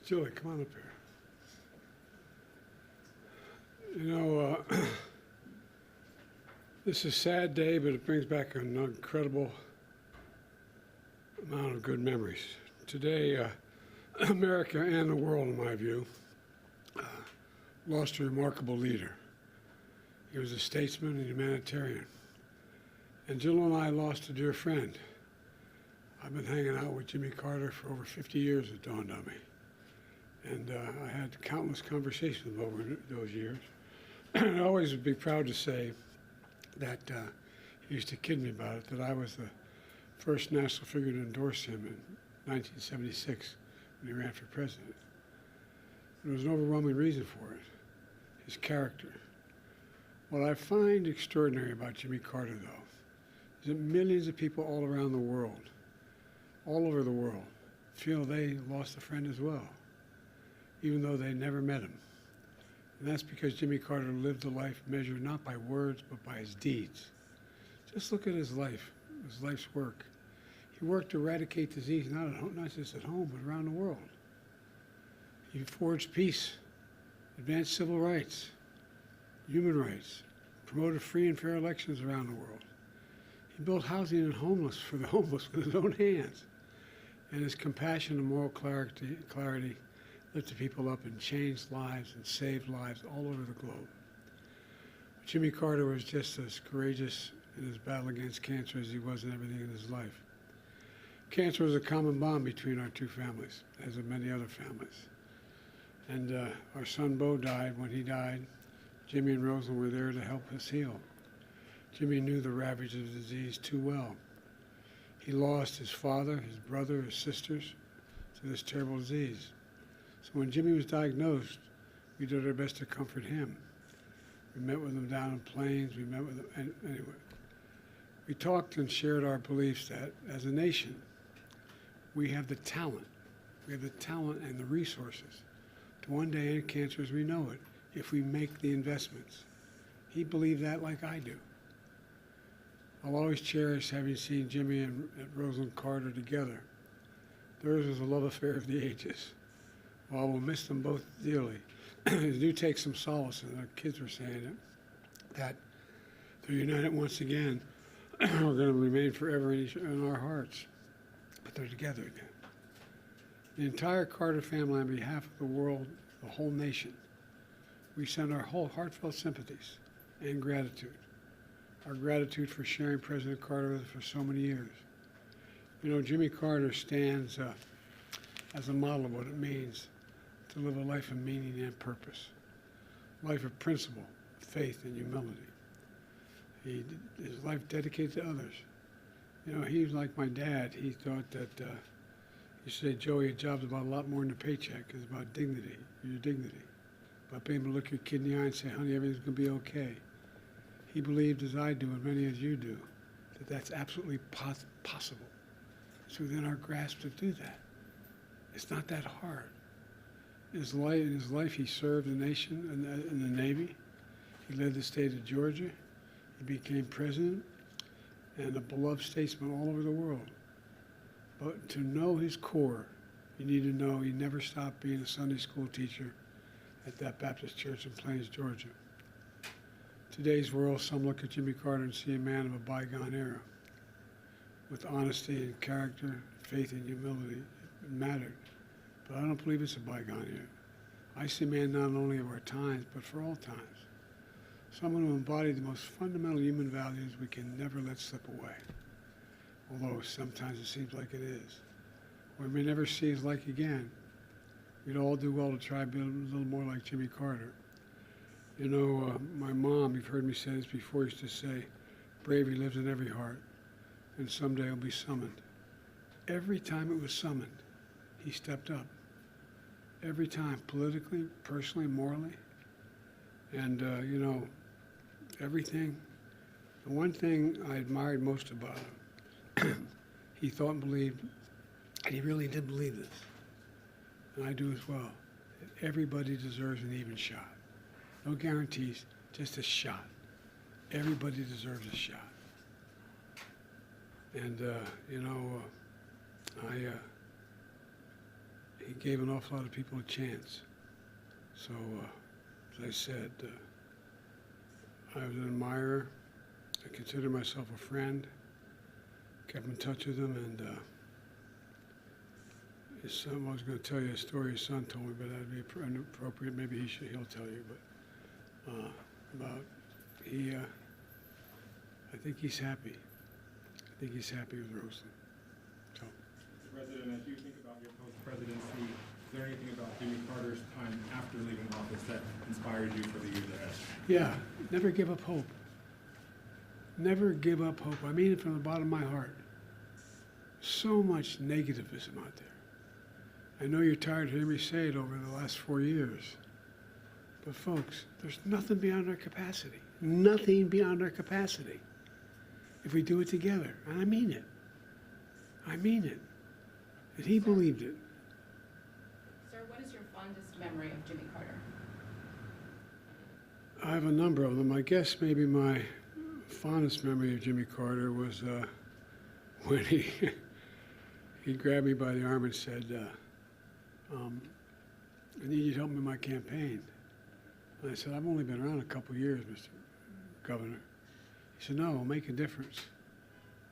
Julie, come on up here. You know, this is a sad day, but it brings back an incredible amount of good memories. Today, America and the world, in my view, lost a remarkable leader. He was a statesman and humanitarian. And Jill and I lost a dear friend. I've been hanging out with Jimmy Carter for over 50 years, it dawned on me. And I had countless conversations with him over those years. And I always would be proud to say that he used to kid me about it, that I was the first national figure to endorse him in 1976 when he ran for president. There was an overwhelming reason for it, his character. What I find extraordinary about Jimmy Carter, though, is that millions of people all around the world, all over the world, feel they lost a friend as well, even though they never met him. And that's because Jimmy Carter lived a life measured not by words, but by his deeds. Just look at his life, his life's work. He worked to eradicate disease, not just at home, but around the world. He forged peace, advanced civil rights, human rights, promoted free and fair elections around the world. He built housing and homeless for the homeless with his own hands. And his compassion and moral clarity lifted people up and changed lives and saved lives all over the globe. Jimmy Carter was just as courageous in his battle against cancer as he was in everything in his life. Cancer was a common bond between our two families, as of many other families. And our son Bo died. When he died, Jimmy and Rosalind were there to help us heal. Jimmy knew the ravages of the disease too well. He lost his father, his brother, his sisters to this terrible disease. So when Jimmy was diagnosed, we did our best to comfort him. We met with him down in Plains, we met with him, and anyway. We talked and shared our beliefs that as a nation, we have the talent and the resources to one day end cancer as we know it, if we make the investments. He believed that like I do. I'll always cherish having seen Jimmy and Rosalind Carter together. Theirs was a love affair of the ages. While we'll miss them both dearly, I do take some solace in our kids were saying it, that they're united once again. We're going to remain forever in our hearts, but they're together again. The entire Carter family, on behalf of the world, the whole nation, we send our whole heartfelt sympathies and gratitude. Our gratitude for sharing President Carter with us for so many years. You know, Jimmy Carter stands as a model of what it means to live a life of meaning and purpose, a life of principle, faith, and humility. His life dedicated to others. You know, he was like my dad. He thought that, he said, Joey, a job's about a lot more than a paycheck. It's about dignity, your dignity. About being able to look your kid in the eye and say, honey, everything's going to be okay. He believed, as I do, and many as you do, that that's absolutely possible. It's within our grasp to do that. It's not that hard. In his life, he served the nation in the Navy. He led the state of Georgia. He became president and a beloved statesman all over the world. But to know his core, you need to know he never stopped being a Sunday school teacher at that Baptist church in Plains, Georgia. Today's world, some look at Jimmy Carter and see a man of a bygone era. With honesty and character, faith and humility, it mattered. But I don't believe it's a bygone era. I see a man not only of our times, but for all times. Someone who embodied the most fundamental human values we can never let slip away. Although sometimes it seems like it is. We may never see his like again. We'd all do well to try to be a little more like Jimmy Carter. You know, my mom, you've heard me say this before, used to say, bravery lives in every heart, and someday it'll be summoned. Every time it was summoned, he stepped up. Every time, politically, personally, morally. And, you know, everything. The one thing I admired most about him, he thought and believed, and he really did believe this, and I do as well, that everybody deserves an even shot. No guarantees, just a shot. Everybody deserves a shot. And, you know, gave an awful lot of people a chance. So, as I said, I was an admirer. I considered myself a friend. Kept in touch with him, and his son, I was going to tell you a story his son told me, but that'd be inappropriate. Maybe he'll tell you, but about I think he's happy. I think he's happy with Roseland. So. Mr. President, as you think about your post-presidency, is there anything about Jimmy Carter's time after leaving office that inspires you for the years ahead? Yeah, never give up hope. Never give up hope. I mean it from the bottom of my heart. So much negativism out there. I know you're tired of hearing me say it over the last 4 years. But folks, there's nothing beyond our capacity. Nothing beyond our capacity. If we do it together. And I mean it. I mean it. And he believed it. Sir, what is your fondest memory of Jimmy Carter? I have a number of them. I guess maybe my fondest memory of Jimmy Carter was when he grabbed me by the arm and said, I need you to help me in my campaign. And I said, I've only been around a couple of years, Mr. Governor. He said, no, it'll make a difference.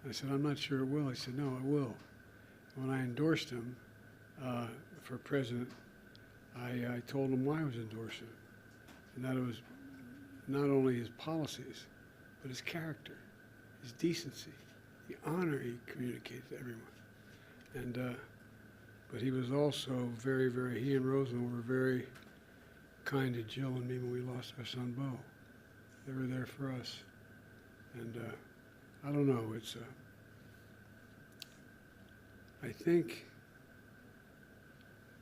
I said, I'm not sure it will. He said, no, it will. When I endorsed him for president, I told him why I was endorsing him, and that it was not only his policies, but his character, his decency, the honor he communicated to everyone. And but he was also very, he and Roseland were very kind to Jill and me when we lost our son, Bo. They were there for us. And I don't know, it's, I think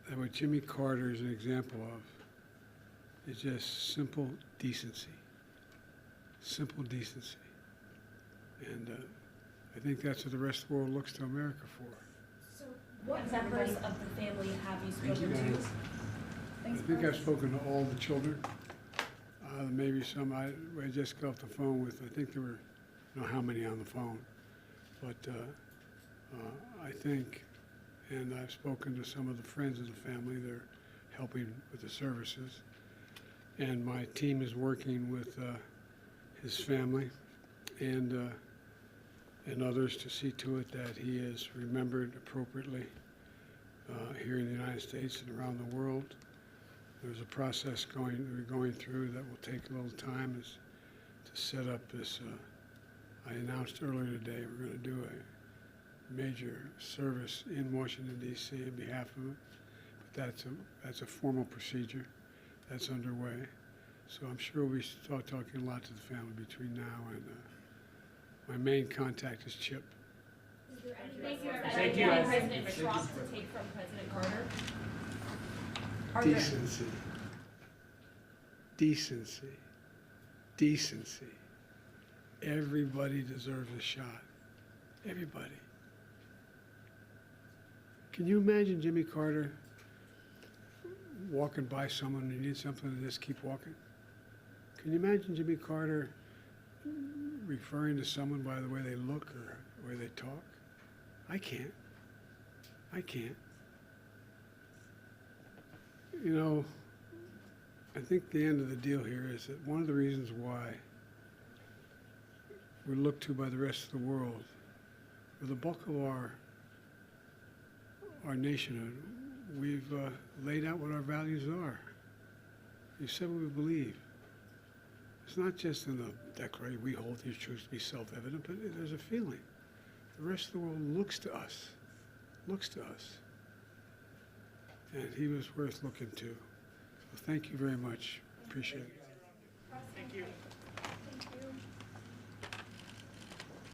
that what Jimmy Carter is an example of is just simple decency. Simple decency. And I think that's what the rest of the world looks to America for. So what members of the family have you spoken to? I think I've spoken to all the children. Maybe some I just got off the phone with. I think there were, I don't know how many on the phone, but I think, and I've spoken to some of the friends of the family. They're helping with the services, and my team is working with his family and others to see to it that he is remembered appropriately here in the United States and around the world. There's a process we're going through that will take a little time to set up this. I announced earlier today we're going to do a major service in Washington, D.C. on behalf of him. But that's a formal procedure that's underway. So I'm sure we'll start talking a lot to the family between now and my main contact is Chip. Is there anything that President Trump to take from President Carter? Decency. Decency. Decency. Everybody deserves a shot. Everybody. Can you imagine Jimmy Carter walking by someone who needs something and just keep walking? Can you imagine Jimmy Carter referring to someone by the way they look or the way they talk? I can't. I can't. You know, I think the end of the deal here is that one of the reasons why we're looked to by the rest of the world, for the bulk of our nationhood, we've laid out what our values are. You said what we believe. It's not just in the Declaration, we hold these truths to be self-evident, but there's a feeling. The rest of the world looks to us. And he was worth looking to. So thank you very much. Appreciate it. Thank you.